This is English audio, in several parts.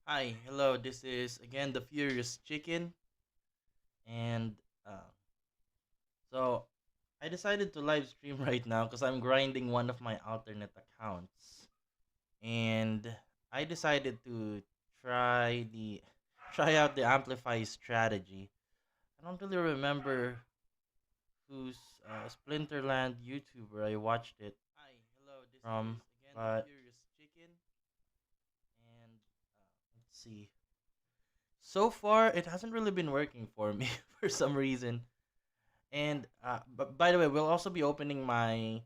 Hi, hello. This is again the Furious Chicken, and uh, so I decided to live stream right now because I'm grinding one of my alternate accounts, and I decided to try the try out the Amplify strategy. I don't really remember whose Splinterland YouTuber I watched it Hi, hello, this is from, again the but Furious Chicken. and let's see. So far, it hasn't really been working for me for some reason. And but by the way, we'll also be opening my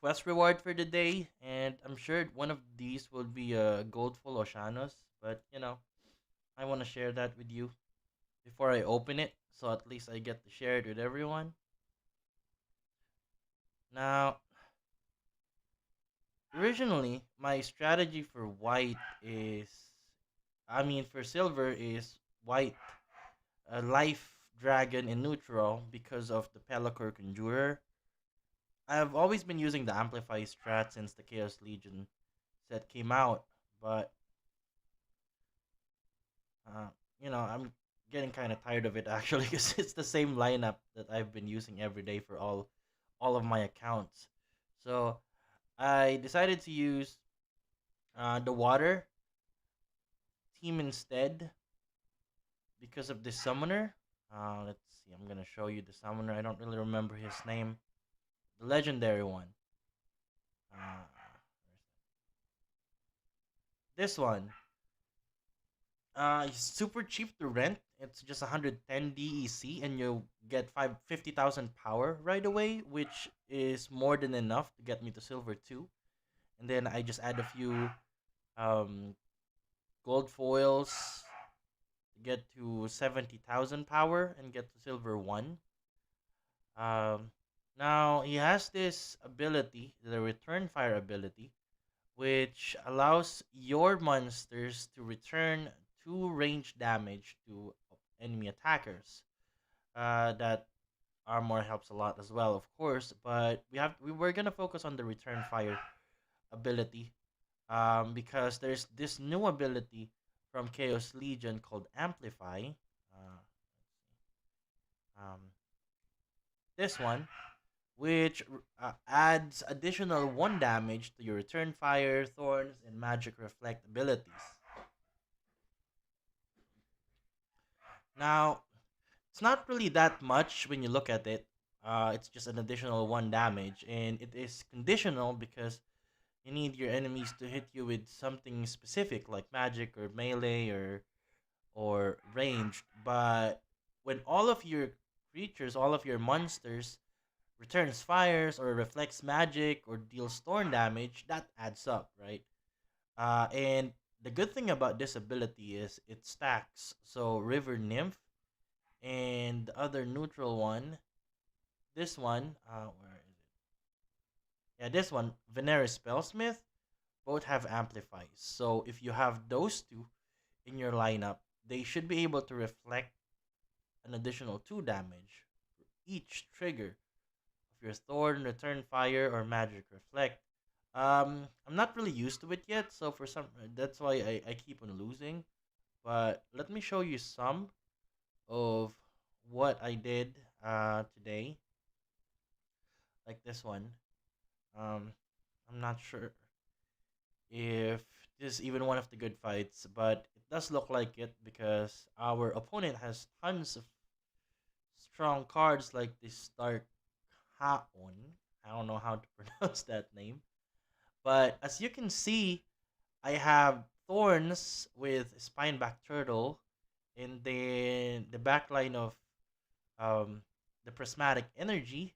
quest reward for the day, and I'm sure one of these will be a goldful Oshannuss. But I want to share that with you before I open it, so at least I get to share it with everyone. Now, originally, my strategy for white is, I mean, for silver is white, a life dragon in neutral because of the Pelacor Conjurer. I've always been using the Amplify strat since the Chaos Legion set came out, but uh, I'm getting kind of tired of it actually because it's the same lineup that I've been using every day for all of my accounts. So I decided to use the water team instead because of the summoner. Let's see, I'm gonna show you the summoner. I don't really remember his name. The legendary one. Uh, this one. It's super cheap to rent. It's just 110 DEC, and you get 50,000 power right away, which is more than enough to get me to silver 2. And then I just add a few um, gold foils to get to 70,000 power and get to silver 1. Um, Now, he has this ability, the return fire ability, which allows your monsters to return 2 range damage to enemy attackers. That armor helps a lot as well, of course, but we're gonna focus on the return fire ability, because there's this new ability from Chaos Legion called Amplify. Um, this one, which adds additional 1 damage to your return fire, thorns, and magic reflect abilities. Now, it's not really that much when you look at it. It's just an additional 1 damage, and it is conditional because you need your enemies to hit you with something specific like magic or melee or ranged. But when all of your creatures, all of your monsters returns fires or reflects magic or deals thorn damage, that adds up, right? And the good thing about this ability is it stacks. So River Nymph and the other neutral one, this one, where is it? Yeah, this one, Veneris Spellsmith, both have amplifies. So if you have those two in your lineup, they should be able to reflect an additional 2 damage for each trigger of your Thorn, Return Fire, or Magic Reflect. I'm not really used to it yet, so for some that's why I keep on losing. But let me show you some of what I did today, like this one. Um, I'm not sure if this is even one of the good fights, but it does look like it because our opponent has tons of strong cards like this Dark Haon. I don't know how to pronounce that name. But as you can see, I have Thorns with Spineback Turtle, and then the backline of um, the Prismatic Energy.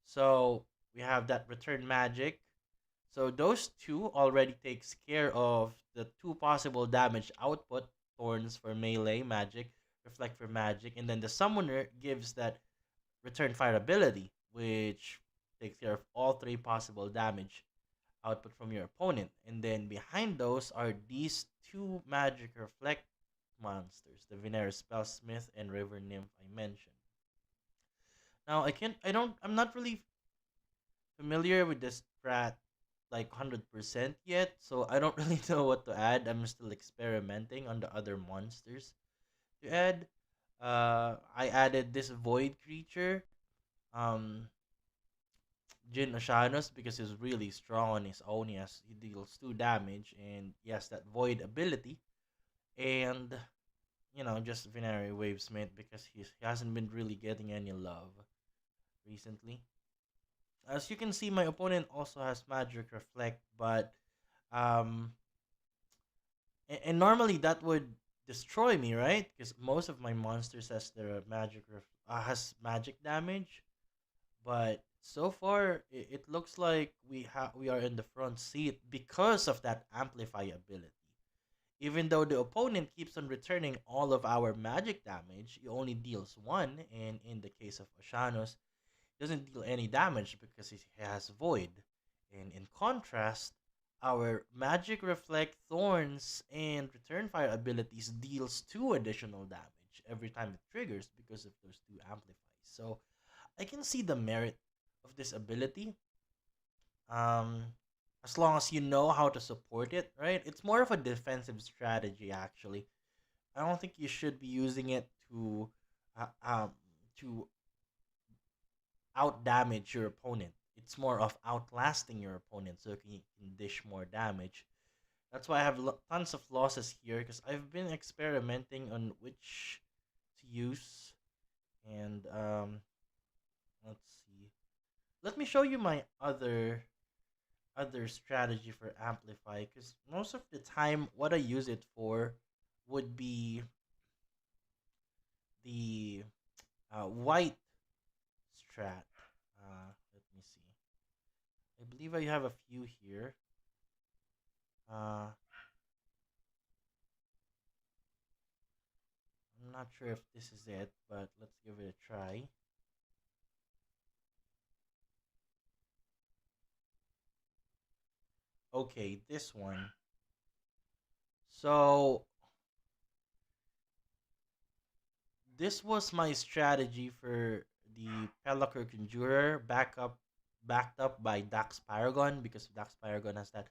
So we have that Return Magic. So those two already takes care of the 2 possible damage output, Thorns for melee magic, Reflect for magic, and then the Summoner gives that Return Fire ability, which takes care of all 3 possible damage output from your opponent. And then behind those are these 2 magic reflect monsters, the Veneris Spellsmith and River Nymph I mentioned. Now I'm not really familiar with this strat like 100% yet, so I don't really know what to add. I'm still experimenting on the other monsters to add. I added this void creature, um, Jin Oshannuss, because he's really strong on his own. He deals 2 damage, and he has that void ability. And just Venari Wavesmith because he hasn't been really getting any love recently. As you can see, my opponent also has Magic Reflect, but um, and normally that would destroy me, right? Because most of my monsters has magic damage, but so far it looks like we are in the front seat because of that Amplify ability. Even though the opponent keeps on returning all of our magic damage, he only deals one, and in the case of Oshannuss, doesn't deal any damage because he has Void. And in contrast, our Magic Reflect, Thorns, and Return Fire abilities deals 2 additional damage every time it triggers because of those 2 amplifies. So I can see the merit of this ability. Um, as long as you know how to support it, right? It's more of a defensive strategy, actually. I don't think you should be using it uh, um, to out damage your opponent. It's more of outlasting your opponent so you can dish more damage. That's why I have tons of losses here because I've been experimenting on which to use. And let's see. Let me show you my other strategy for Amplify because most of the time what I use it for would be the white strat. Let me see. I believe I have a few here. Uh, I'm not sure if this is it, but let's give it a try. Okay, this one. So this was my strategy for the Pelacur Conjurer backed up by Dax Paragon because Dax Paragon has that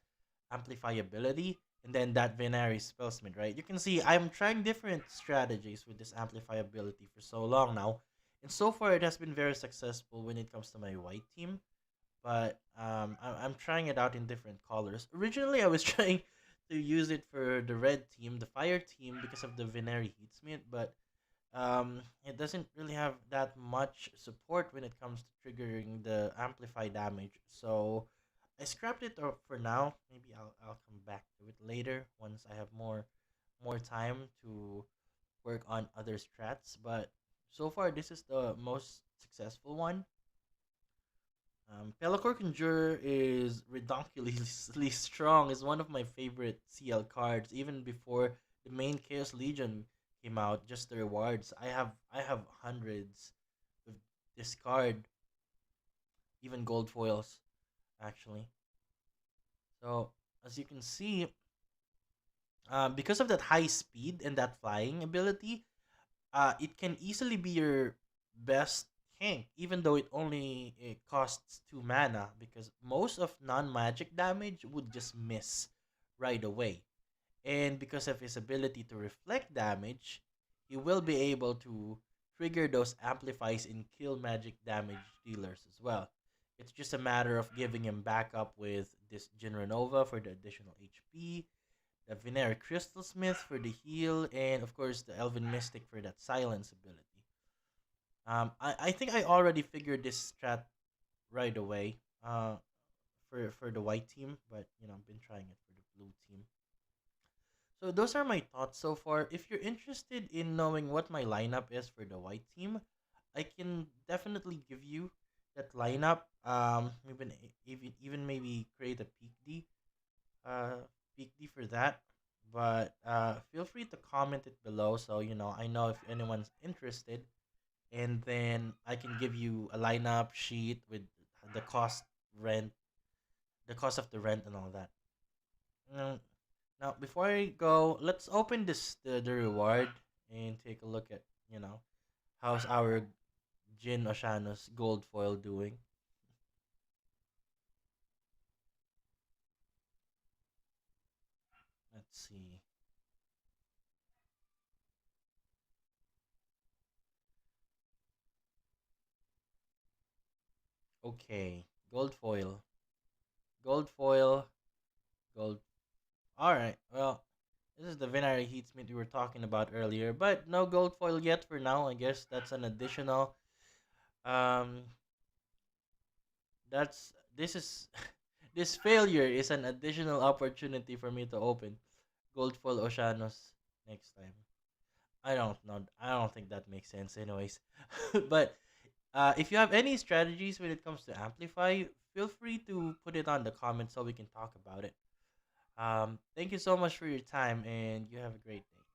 amplify ability and then that Venari Spellsmith, right? You can see I'm trying different strategies with this amplify ability for so long now. And so far it has been very successful when it comes to my white team. But I'm trying it out in different colors. Originally I was trying to use it for the red team, the fire team, because of the Venari Heatsmith, but it doesn't really have that much support when it comes to triggering the amplify damage. So I scrapped it for now. Maybe I'll come back to it later once I have more time to work on other strats. But so far, this is the most successful one. Pelacor Conjurer is ridiculously strong. It's one of my favorite CL cards, even before the main Chaos Legion came out. Just the rewards, I have hundreds of this card, even gold foils, actually. So as you can see, because of that high speed and that flying ability, it can easily be your best tank, even though it costs 2 mana, because most of non-magic damage would just miss right away. And because of his ability to reflect damage, he will be able to trigger those amplifies and kill magic damage dealers as well. It's just a matter of giving him backup with this Genrenova for the additional HP, the Venera Crystal Smith for the heal, and of course the Elven Mystic for that silence ability. I think I already figured this strat right away. For the white team, but I've been trying it for the blue team. So those are my thoughts so far. If you're interested in knowing what my lineup is for the white team, I can definitely give you that lineup. Even maybe create a peak D for that. But feel free to comment it below so I know if anyone's interested, and then I can give you a lineup sheet with the rent, the cost of the rent, and all that. Now, now before I go, let's open the reward and take a look at how's our Jin Oshanus gold foil doing. see. Okay, gold foil, gold foil, gold. All right. Well, this is the Venari Heatsmith we were talking about earlier, but no gold foil yet for now. I guess that's an additional. Um, that's this is this failure is an additional opportunity for me to open gold foil Oshannuss next time. I don't know. I don't think that makes sense, anyways. But if you have any strategies when it comes to Amplify, feel free to put it on the comments so we can talk about it. Thank you so much for your time, and you have a great day.